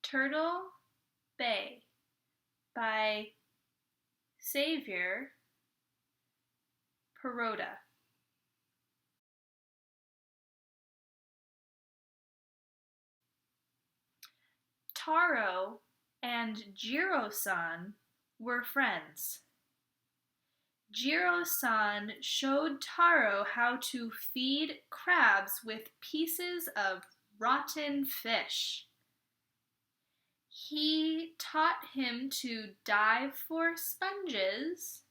Turtle Bay by Xavier Perrotta. Taro and Jiro-san were friends. Jiro-san showed Taro how to feed crabs with pieces of rotten fish. He taught him to dive for sponges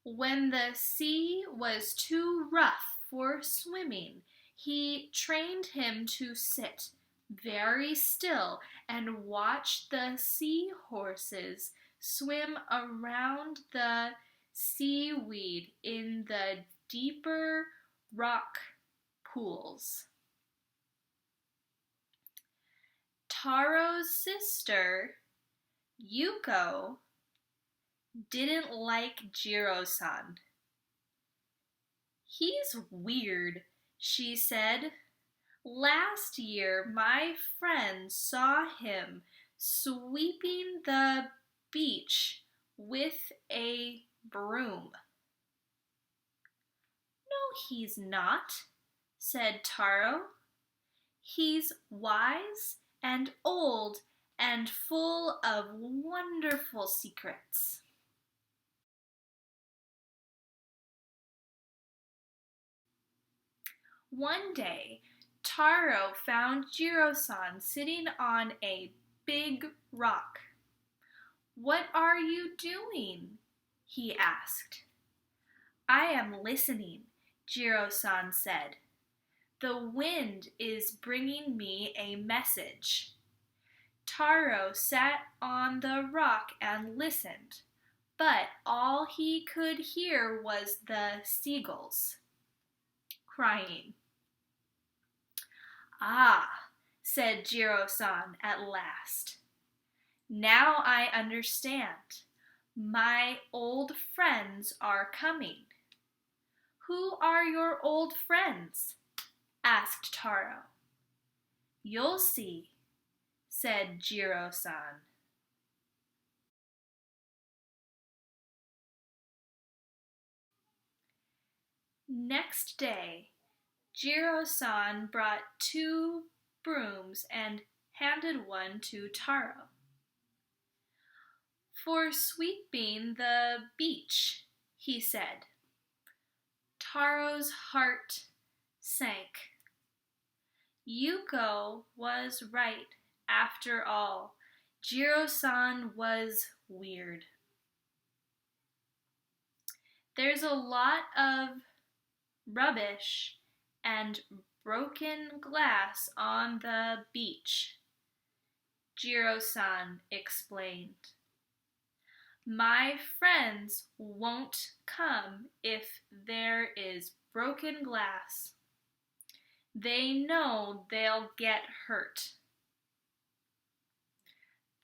when the sea was too rough for swimming. He trained him to sit very still and watch the seahorses swim around the seaweed in the deeper rock pools. Taro's sister, Yuko, didn't like Jiro-san. "He's weird," she said. "Last year my friends saw him sweeping the beach with a broom." "No, he's not," said Taro. "He's wise and old and full of wonderful secrets." One day, Taro found Jiro-san sitting on a big rock. "What are you doing?" he asked. "I am listening," Jiro-san said. "The wind is bringing me a message." Taro sat on the rock and listened, but all he could hear was the seagulls crying. "Ah," said Jiro-san at last. "Now I understand. My old friends are coming." "Who are your old friends?" asked Taro. "You'll see," said Jiro-san. Next day, Jiro-san brought 2 brooms and handed one to Taro. "For sweeping the beach," he said. Taro's heart sank. Yuko was right after all. Jiro-san was weird. "There's a lot of rubbish and broken glass on the beach," Jiro-san explained. "My friends won't come if there is broken glass. They know they'll get hurt."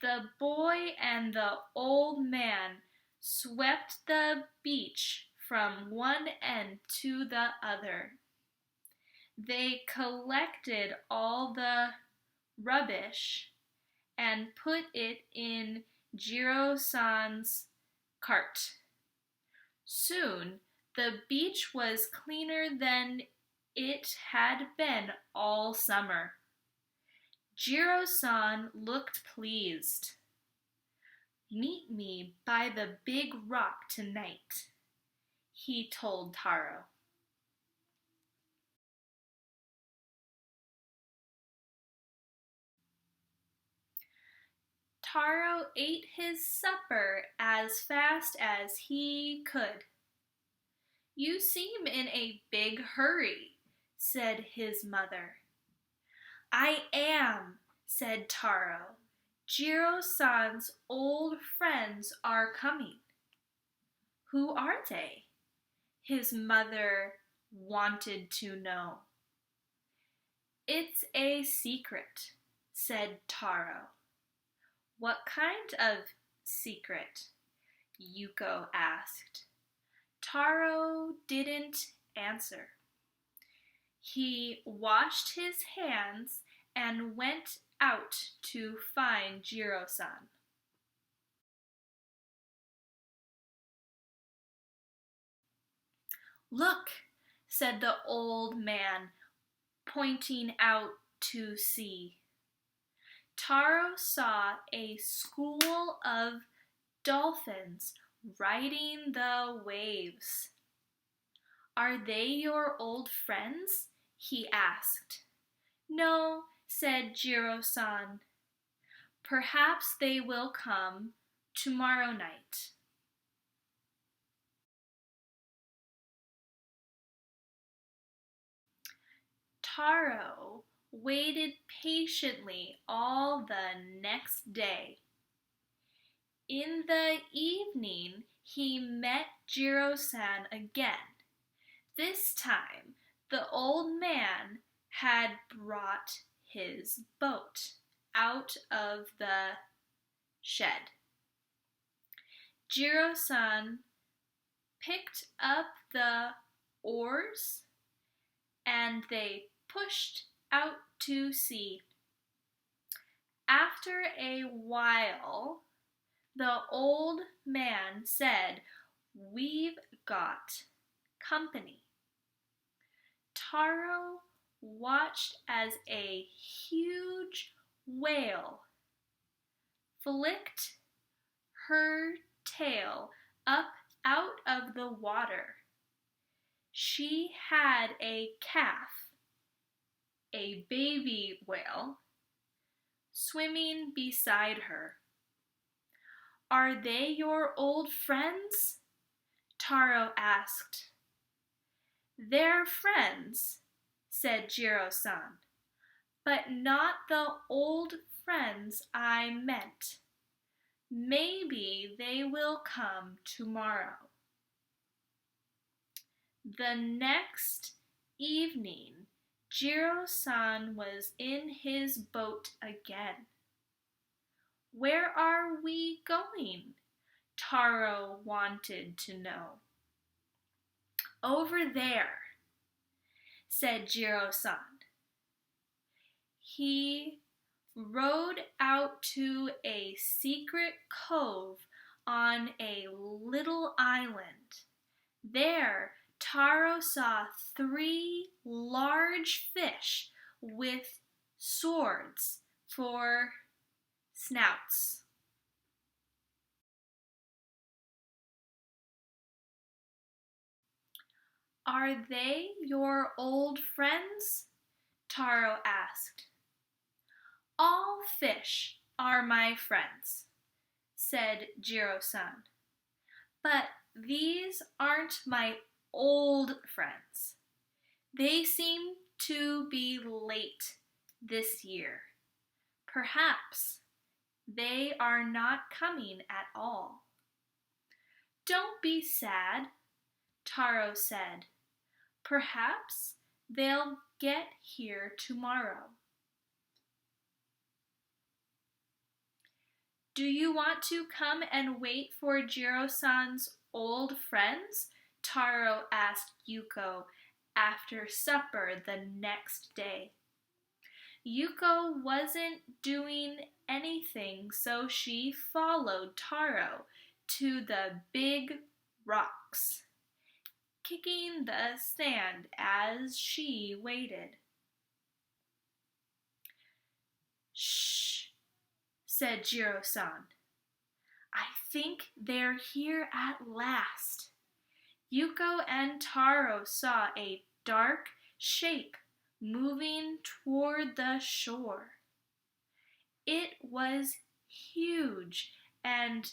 The boy and the old man swept the beach from one end to the other. They collected all the rubbish and put it in Jiro-san's cart. Soon the beach was cleaner than it had been all summer. Jiro-san looked pleased. "Meet me by the big rock tonight," he told Taro. Taro ate his supper as fast as he could. "You seem in a big hurry," said his mother. "I am," said Taro. "Jiro-san's old friends are coming." "Who are they?" his mother wanted to know. "It's a secret," said Taro. "What kind of secret?" Yuko asked. Taro didn't answer. He washed his hands and went out to find Jiro-san. "Look," said the old man, pointing out to sea. Taro saw a school of dolphins riding the waves. "Are they your old friends?" he asked. "No," said Jiro-san. "Perhaps they will come tomorrow night." Taro waited patiently all the next day. In the evening, he met Jiro-san again. This time, the old man had brought his boat out of the shed. Jiro-san picked up the oars and they pushed out to sea. After a while, the old man said, "We've got company." Taro watched as a huge whale flicked her tail up out of the water. She had a calf, a baby whale, swimming beside her. "Are they your old friends?" Taro asked. "They're friends," said Jiro-san, "but not the old friends I meant. Maybe they will come tomorrow." The next evening, Jiro-san was in his boat again. "Where are we going?" Taro wanted to know. "Over there," said Jiro-san. He rowed out to a secret cove on a little island. There, Taro saw 3 large fish with swords for snouts. "Are they your old friends?" Taro asked. "All fish are my friends," said Jiro-san. "But these aren't my old friends. They seem to be late this year. Perhaps they are not coming at all." "Don't be sad," Taro said. "Perhaps they'll get here tomorrow." "Do you want to come and wait for Jiro-san's old friends?" Taro asked Yuko after supper the next day. Yuko wasn't doing anything, so she followed Taro to the big rocks, kicking the sand as she waited. "Shh," said Jiro-san. "I think they're here at last." Yuko and Taro saw a dark shape moving toward the shore. It was huge and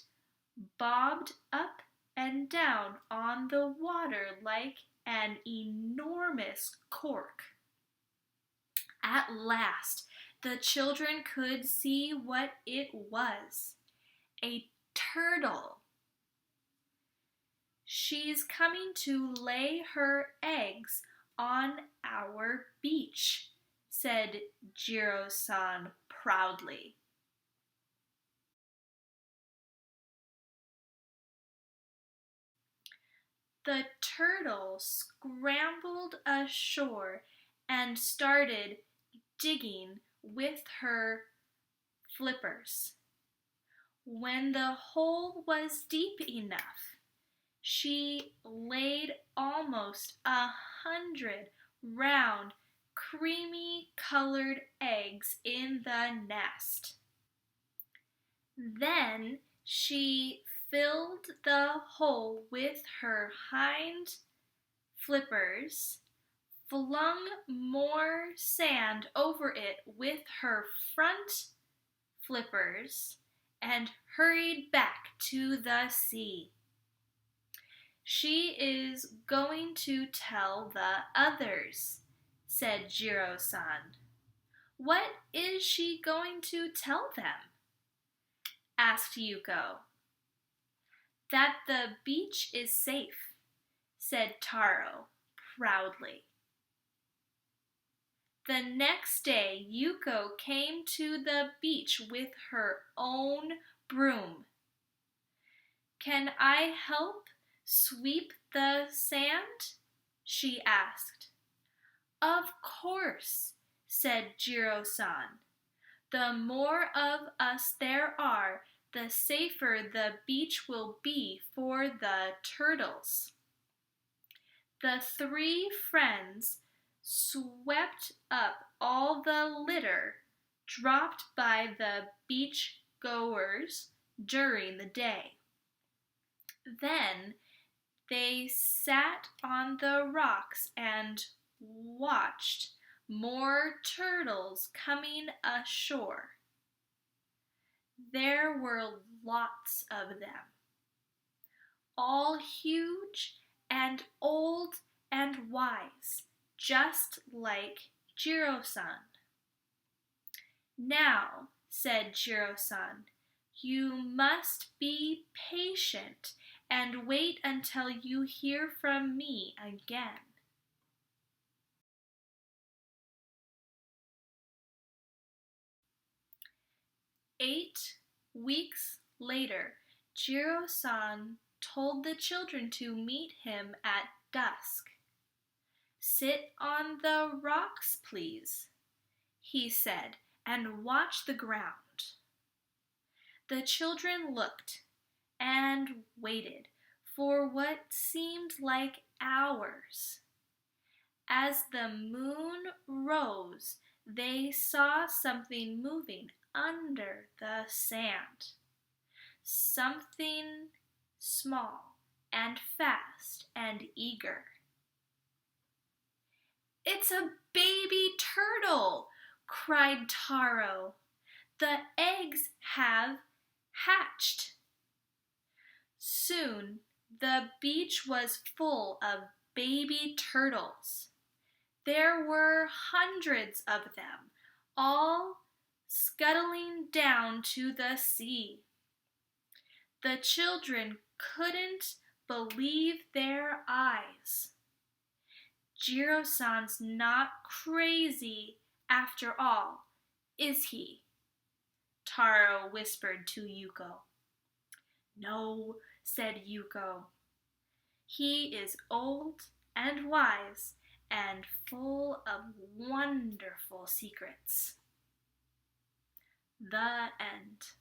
bobbed up and down on the water like an enormous cork. At last, the children could see what it was. A turtle. "She's coming to lay her eggs on our beach," said Jiro-san proudly. The turtle scrambled ashore and started digging with her flippers. When the hole was deep enough, she laid almost 100 round, creamy-colored eggs in the nest. Then she filled the hole with her hind flippers, flung more sand over it with her front flippers, and hurried back to the sea. "She is going to tell the others," said Jiro-san. "What is she going to tell them?" asked Yuko. "That the beach is safe," said Taro proudly. The next day, Yuko came to the beach with her own broom. "Can I help sweep the sand?" she asked. "Of course," said Jiro-san. "The more of us there are, the safer the beach will be for the turtles." The three friends swept up all the litter dropped by the beach goers during the day. Then they sat on the rocks and watched more turtles coming ashore. There were lots of them, all huge and old and wise, just like Jiro-san. "Now," said Jiro-san, "you must be patient and wait until you hear from me again." Eight weeks later, Jiro-san told the children to meet him at dusk. "Sit on the rocks, please," he said, "and watch the ground." The children looked and waited for what seemed like hours. As the moon rose, they saw something moving under the sand. Something small and fast and eager. "It's a baby turtle!" cried Taro. "The eggs have hatched." Soon the beach was full of baby turtles. There were hundreds of them, all scuttling down to the sea. The children couldn't believe their eyes. "Jiro-san's not crazy after all, is he?" Taro whispered to Yuko. "No," said Yuko. "He is old and wise and full of wonderful secrets." The end.